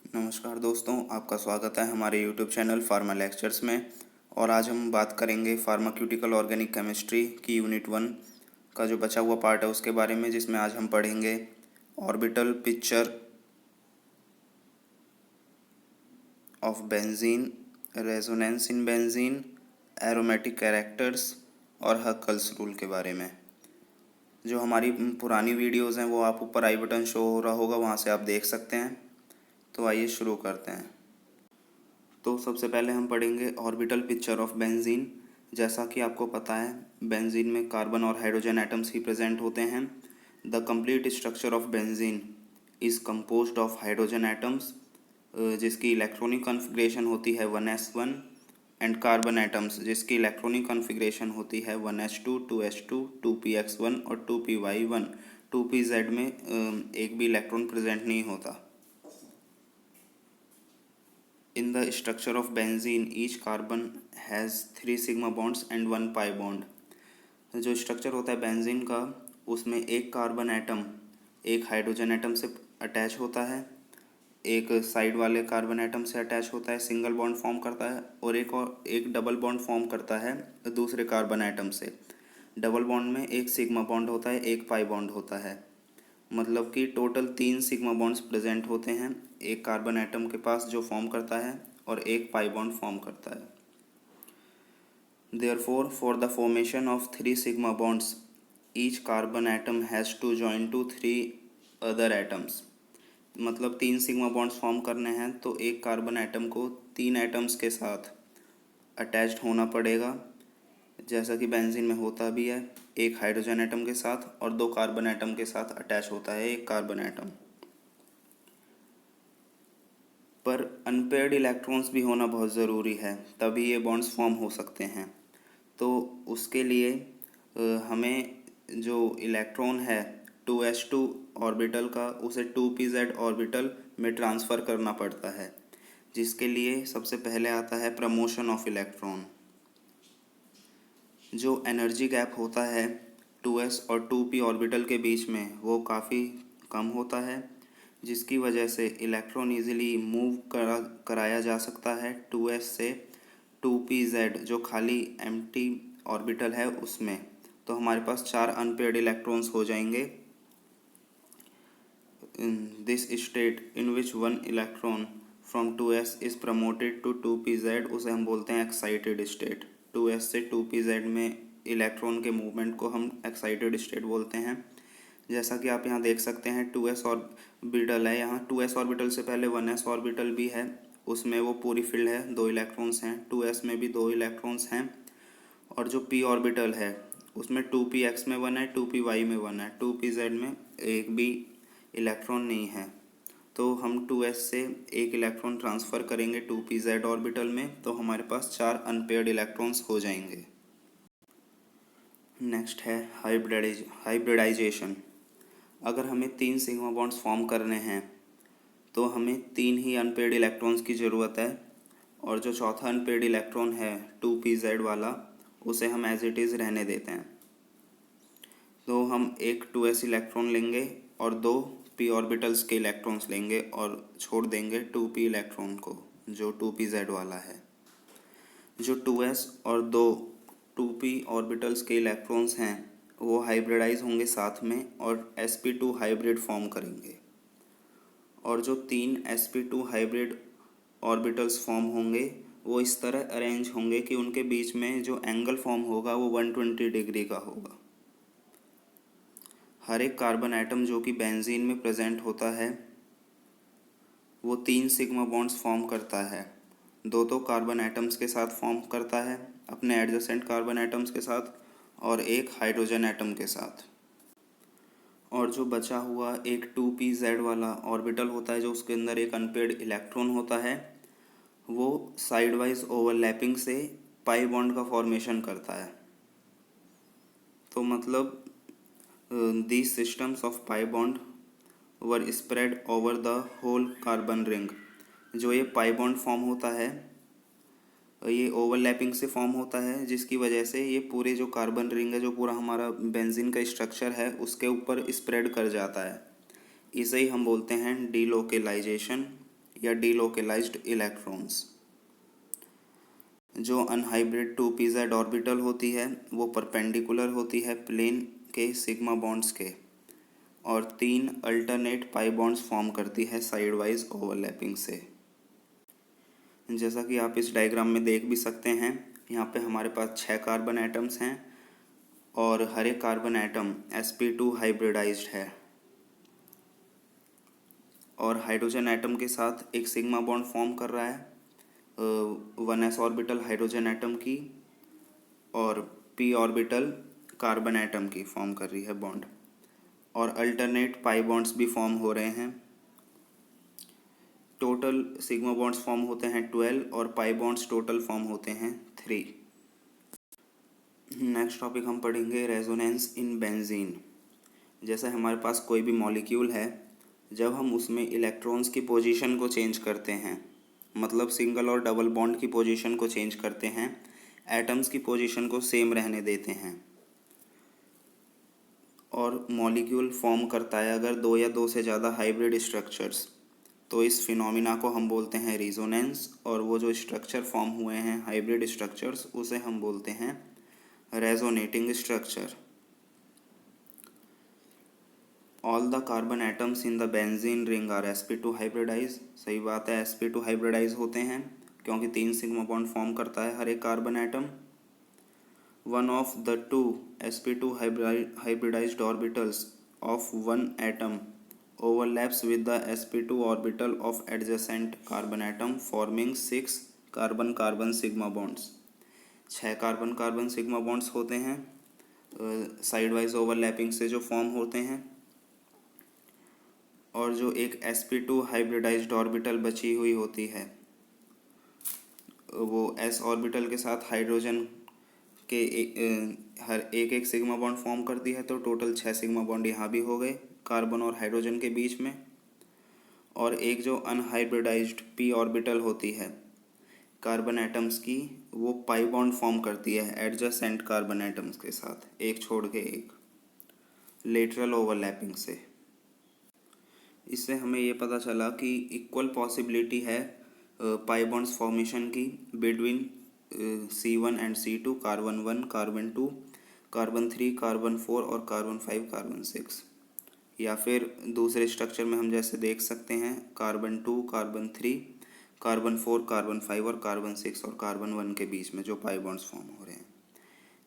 नमस्कार दोस्तों, आपका स्वागत है हमारे YouTube चैनल फार्मा लेक्चर्स में। और आज हम बात करेंगे फार्माक्यूटिकल ऑर्गेनिक केमिस्ट्री की यूनिट 1 का जो बचा हुआ पार्ट है उसके बारे में, जिसमें आज हम पढ़ेंगे orbital picture of benzene, resonance in benzene, aromatic characters और हक्कल्स रूल के बारे में। जो हमारी पुरानी वीडियोज़ हैं वो आप ऊपर आई बटन शो हो रहा होगा, वहाँ से आप देख सकते हैं। तो आइए शुरू करते हैं। तो सबसे पहले हम पढ़ेंगे ऑर्बिटल पिक्चर ऑफ बेंजीन। जैसा कि आपको पता है, बेंजीन में कार्बन और हाइड्रोजन एटम्स ही प्रेजेंट होते हैं। The complete structure of benzene is composed of hydrogen atoms, जिसकी इलेक्ट्रॉनिक कॉन्फ़िगरेशन होती है 1s1, एंड कार्बन एटम्स जिसकी इलेक्ट्रॉनिक कॉन्फ़िगरेशन होती है 1s2, 2s2, 2px1 और 2py1। 2pz में एक भी इलेक्ट्रॉन प्रेजेंट नहीं होता। In the structure of benzene, each carbon has 3 sigma bonds and 1 pi bond। जो स्ट्रक्चर होता है बेंजीन का, उसमें एक कार्बन एटम एक हाइड्रोजन एटम से अटैच होता है, एक साइड वाले कार्बन एटम से अटैच होता है, सिंगल बॉन्ड फॉर्म करता है, और एक डबल बॉन्ड फॉर्म करता है दूसरे कार्बन एटम से। डबल बॉन्ड में एक सिग्मा बॉन्ड होता है, एक पाई बॉन्ड होता है। मतलब कि टोटल 3 सिग्मा बॉन्ड्स प्रेजेंट होते हैं एक कार्बन एटम के पास, जो फॉर्म करता है, और एक पाई बॉन्ड फॉर्म करता है। Therefore for the formation of 3 sigma bonds each carbon atom has to join to 3 other atoms. मतलब 3 सिग्मा बॉन्ड्स फॉर्म करने हैं तो एक कार्बन एटम को 3 एटम्स के साथ अटैच्ड होना पड़ेगा, जैसा कि बेंजीन में होता भी है। एक हाइड्रोजन एटम के साथ और 2 कार्बन एटम के साथ अटैच होता है एक कार्बन एटम। पर अनपेयर्ड इलेक्ट्रॉन्स भी होना बहुत ज़रूरी है, तभी ये बॉन्ड्स फॉर्म हो सकते हैं। तो उसके लिए हमें जो इलेक्ट्रॉन है 2s2 ऑर्बिटल का, उसे 2pz ऑर्बिटल में ट्रांसफ़र करना पड़ता है, जिसके लिए सबसे पहले आता है प्रमोशन ऑफ इलेक्ट्रॉन। जो एनर्जी गैप होता है 2s और 2p ऑर्बिटल के बीच में, वो काफ़ी कम होता है, जिसकी वजह से इलेक्ट्रॉन इजीली मूव कराया जा सकता है 2s से 2pz जो खाली एम्प्टी ऑर्बिटल है उसमें। तो हमारे पास 4 अनपेयर्ड इलेक्ट्रॉन्स हो जाएंगे। This state in which one electron from 2s is promoted to 2pz, उसे हम बोलते हैं एक्साइटेड स्टेट। 2s से 2pz में इलेक्ट्रॉन के मूवमेंट को हम एक्साइटेड स्टेट बोलते हैं। जैसा कि आप यहाँ देख सकते हैं 2s ऑर्बिटल है, यहाँ 2s ऑर्बिटल से पहले 1s ऑर्बिटल भी है, उसमें वो पूरी फील्ड है, 2 इलेक्ट्रॉन्स हैं। 2s में भी 2 इलेक्ट्रॉन्स हैं। और जो p ऑर्बिटल है उसमें 2px में 1 है, 2py में 1 है, 2pz में एक भी इलेक्ट्रॉन नहीं है। तो हम 2s से एक इलेक्ट्रॉन ट्रांसफ़र करेंगे 2pz ऑर्बिटल में, तो हमारे पास 4 अनपेयर्ड इलेक्ट्रॉन्स हो जाएंगे। नेक्स्ट है हाइब्रिडाइजेशन। अगर हमें 3 सिग्मा बॉन्ड्स फॉर्म करने हैं तो हमें 3 ही अनपेयर्ड इलेक्ट्रॉन्स की ज़रूरत है, और जो चौथा अनपेयर्ड इलेक्ट्रॉन है 2pz वाला, उसे हम एज इट इज़ रहने देते हैं। तो हम एक 2s इलेक्ट्रॉन लेंगे और 2 p ऑर्बिटल्स के इलेक्ट्रॉन्स लेंगे और छोड़ देंगे 2p इलेक्ट्रॉन को, जो 2pz वाला है। जो 2s और 2 2p ऑर्बिटल्स के इलेक्ट्रॉन्स हैं वो हाइब्रिडाइज होंगे साथ में और sp2 हाइब्रिड फॉर्म करेंगे। और जो 3 sp2 हाइब्रिड ऑर्बिटल्स फॉर्म होंगे वो इस तरह अरेंज होंगे कि उनके बीच में जो एंगल फॉर्म होगा वो 120 डिग्री का होगा। हर एक कार्बन एटम जो कि बेंजीन में प्रेजेंट होता है वो 3 सिग्मा बॉन्ड्स फॉर्म करता है। 2 कार्बन एटम्स के साथ फॉर्म करता है अपने एडजेसेंट कार्बन एटम्स के साथ, और एक हाइड्रोजन एटम के साथ। और जो बचा हुआ एक 2pz वाला ऑर्बिटल होता है, जो उसके अंदर एक अनपेयर्ड इलेक्ट्रॉन होता है, वो साइड वाइज ओवरलैपिंग से पाई बॉन्ड का फॉर्मेशन करता है। तो मतलब these systems of pi bond were spread over the whole carbon ring। जो ये पाई बॉन्ड फॉर्म होता है ये ओवरलैपिंग से फॉर्म होता है, जिसकी वजह से ये पूरे जो कार्बन रिंग है, जो पूरा हमारा बेंजीन का स्ट्रक्चर है, उसके ऊपर स्प्रेड कर जाता है। इसे ही हम बोलते हैं डीलोकेलाइजेशन या डीलोकेलाइज्ड इलेक्ट्रॉन्स। जो अनहाइब्रिड 2p-z ऑर्बिटल होती है वो परपेंडिकुलर होती है प्लेन के सिग्मा बॉन्ड्स के, और 3 अल्टरनेट पाई बॉन्ड्स फॉर्म करती है साइड वाइज ओवरलैपिंग से। जैसा कि आप इस डायग्राम में देख भी सकते हैं, यहाँ पे हमारे पास 6 कार्बन एटम्स हैं और हर एक कार्बन एटम sp2 हाइब्रिडाइज्ड है, और हाइड्रोजन एटम के साथ एक सिग्मा बॉन्ड फॉर्म कर रहा है 1s ऑर्बिटल हाइड्रोजन एटम की, और p ऑर्बिटल कार्बन एटम की फॉर्म कर रही है बॉन्ड, और अल्टरनेट पाई बॉन्ड्स भी फॉर्म हो रहे हैं। टोटल सिग्मा बॉन्ड्स फॉर्म होते हैं 12 और पाई बॉन्ड्स टोटल फॉर्म होते हैं 3। नेक्स्ट टॉपिक हम पढ़ेंगे रेजोनेंस इन बेंजीन। जैसे हमारे पास कोई भी मॉलिक्यूल है, जब हम उसमें इलेक्ट्रॉन्स की पोजीशन को चेंज करते हैं, मतलब सिंगल और डबल बॉन्ड की पोजीशन को चेंज करते हैं, एटम्स की पोजीशन को सेम रहने देते हैं, और मॉलिक्यूल फॉर्म करता है अगर 2 या 2 से ज़्यादा हाइब्रिड स्ट्रक्चर्स, तो इस फिनोमिना को हम बोलते हैं रेजोनेंस, और वो जो स्ट्रक्चर फॉर्म हुए हैं हाइब्रिड स्ट्रक्चर्स उसे हम बोलते हैं resonating structure. All the carbon atoms in the benzene ring are sp2 hybridise. सही बात है, sp2 हाइब्रिडाइज होते हैं क्योंकि 3 सिग्मा बॉन्ड फॉर्म करता है हर एक carbon atom. One of the 2 sp2 hybridized orbitals of one atom overlaps with the sp2 orbital of adjacent carbon atom forming 6 carbon carbon sigma bonds. 6 carbon carbon sigma bonds होते हैं side wise overlapping से जो form होते हैं, और जो एक sp2 hybridised orbital बची हुई होती है वो s ऑर्बिटल के साथ हाइड्रोजन के हर एक सिग्मा बॉन्ड फॉर्म करती है, तो टोटल 6 सिग्मा बॉन्ड यहाँ भी हो गए कार्बन और हाइड्रोजन के बीच में। और एक जो अनहाइब्रिडाइज्ड p ऑर्बिटल होती है कार्बन एटम्स की, वो पाई बॉन्ड फॉर्म करती है एडजेसेंट कार्बन एटम्स के साथ, एक छोड़ के एक, लेटरल ओवरलैपिंग से। इससे हमें ये पता चला कि इक्वल पॉसिबिलिटी है पाई बॉन्ड्स फॉर्मेशन की between C1 and C2, carbon 1, carbon 2, carbon 3, carbon 4 और कार्बन 5, कार्बन 6। या फिर दूसरे स्ट्रक्चर में हम जैसे देख सकते हैं कार्बन 2, कार्बन 3, कार्बन 4, कार्बन 5 और कार्बन 6 और कार्बन 1 के बीच में जो पाई बॉन्ड्स फॉर्म हो रहे हैं।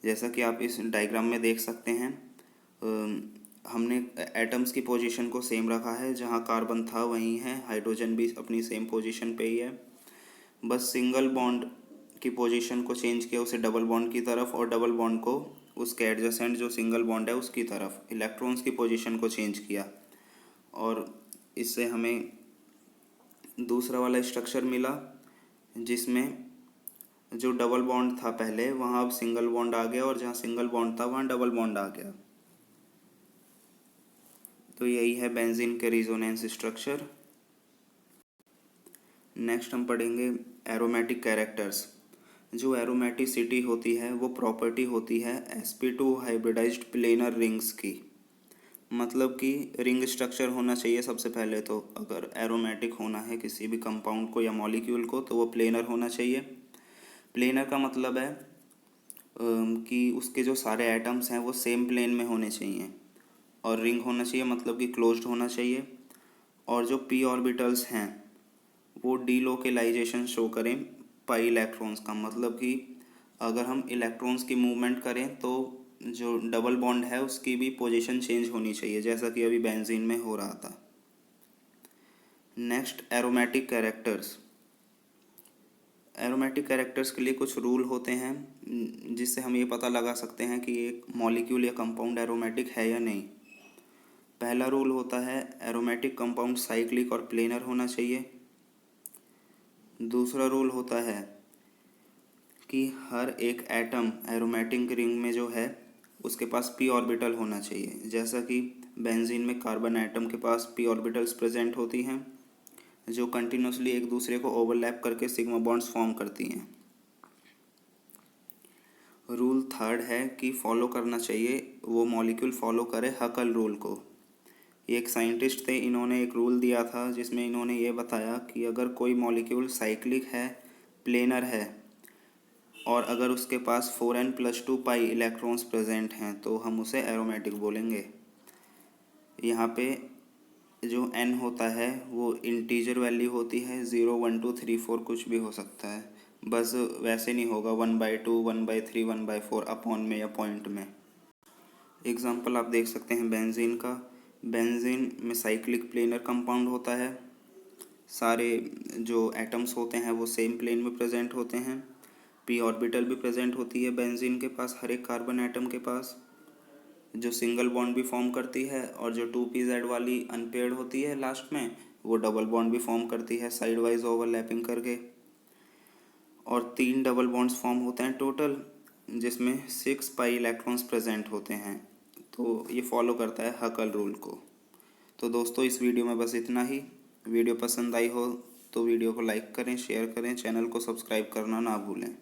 जैसा कि आप इस डायग्राम में देख सकते हैं, हमने एटम्स की पोजीशन को सेम रखा है, जहां कार्बन था वहीं है, हाइड्रोजन भी अपनी सेम पोजीशन पे ही है, बस सिंगल बॉन्ड की पोजीशन को चेंज किया उसे डबल बॉन्ड की तरफ, और डबल बॉन्ड को उसके एडजेसेंट जो सिंगल बॉन्ड है उसकी तरफ, इलेक्ट्रॉन्स की पोजीशन को चेंज किया, और इससे हमें दूसरा वाला स्ट्रक्चर मिला जिसमें जो डबल बॉन्ड था पहले वहाँ अब सिंगल बॉन्ड आ गया, और जहाँ सिंगल बॉन्ड था वहाँ डबल बॉन्ड आ गया। तो यही है बेंजीन के रेजोनेंस स्ट्रक्चर। नेक्स्ट हम पढ़ेंगे एरोमेटिक कैरेक्टर्स। जो एरोमेटिसिटी होती है वो प्रॉपर्टी होती है sp2 हाइब्रिडाइज्ड प्लेनर रिंग्स की, मतलब कि रिंग स्ट्रक्चर होना चाहिए सबसे पहले। तो अगर एरोमेटिक होना है किसी भी कंपाउंड को या मॉलिक्यूल को तो वो प्लेनर होना चाहिए। प्लेनर का मतलब है कि उसके जो सारे एटम्स हैं वो सेम प्लेन में होने चाहिए, और रिंग होना चाहिए मतलब कि क्लोज्ड होना चाहिए, और जो p ऑर्बिटल्स हैं वो डीलोकेलाइजेशन शो करें पाई इलेक्ट्रॉन्स का, मतलब कि अगर हम इलेक्ट्रॉन्स की मूवमेंट करें तो जो डबल बॉन्ड है उसकी भी पोजीशन चेंज होनी चाहिए, जैसा कि अभी बेंजीन में हो रहा था। Next aromatic characters. Aromatic characters के लिए कुछ रूल होते हैं जिससे हम ये पता लगा सकते हैं कि एक मॉलिक्यूल या कंपाउंड एरोमेटिक है या नहीं। पहला रूल होता है एरोमेटिक कंपाउंड साइक्लिक और प्लेनर होना चाहिए। दूसरा रूल होता है कि हर एक एटम एरोमेटिक रिंग में जो है उसके पास p ऑर्बिटल होना चाहिए, जैसा कि बेंजीन में कार्बन एटम के पास p ऑर्बिटल्स प्रेजेंट होती हैं जो कंटिन्यूसली एक दूसरे को ओवरलैप करके सिग्मा बॉन्ड्स फॉर्म करती हैं। रूल थर्ड है कि फॉलो करना चाहिए वो मॉलिक्यूल फॉलो करे हकल रूल को, ये एक साइंटिस्ट थे, इन्होंने एक रूल दिया था जिसमें इन्होंने ये बताया कि अगर कोई मॉलिक्यूल साइक्लिक है, प्लेनर है और अगर उसके पास 4n+2 पाई इलेक्ट्रॉन्स प्रेजेंट हैं तो हम उसे एरोमेटिक बोलेंगे। यहाँ पे जो n होता है वो इंटीजर वैल्यू होती है, 0 1 2 3 4 कुछ भी हो सकता है, बस वैसे नहीं होगा 1/2 1/3 1/4 अपॉन में या पॉइंट में। एग्जाम्पल आप देख सकते हैं बेंजीन का। बेंजीन में साइक्लिक प्लेनर कंपाउंड होता है, सारे जो एटम्स होते हैं वो सेम प्लेन में प्रेजेंट होते हैं, p ऑर्बिटल भी प्रेजेंट होती है बेंजीन के पास, हर एक कार्बन एटम के पास, जो सिंगल बॉन्ड भी फॉर्म करती है, और जो 2pz वाली अनपेयर्ड होती है लास्ट में वो डबल बॉन्ड भी फॉर्म करती है साइड वाइज ओवरलैपिंग करके। और 3 डबल बॉन्ड्स फॉर्म होते हैं टोटल, जिसमें 6 पाई इलेक्ट्रॉन्स प्रेजेंट होते हैं। तो ये फॉलो करता है हकल रूल को। तो दोस्तों इस वीडियो में बस इतना ही। वीडियो पसंद आई हो तो वीडियो को लाइक करें, शेयर करें, चैनल को सब्सक्राइब करना ना भूलें।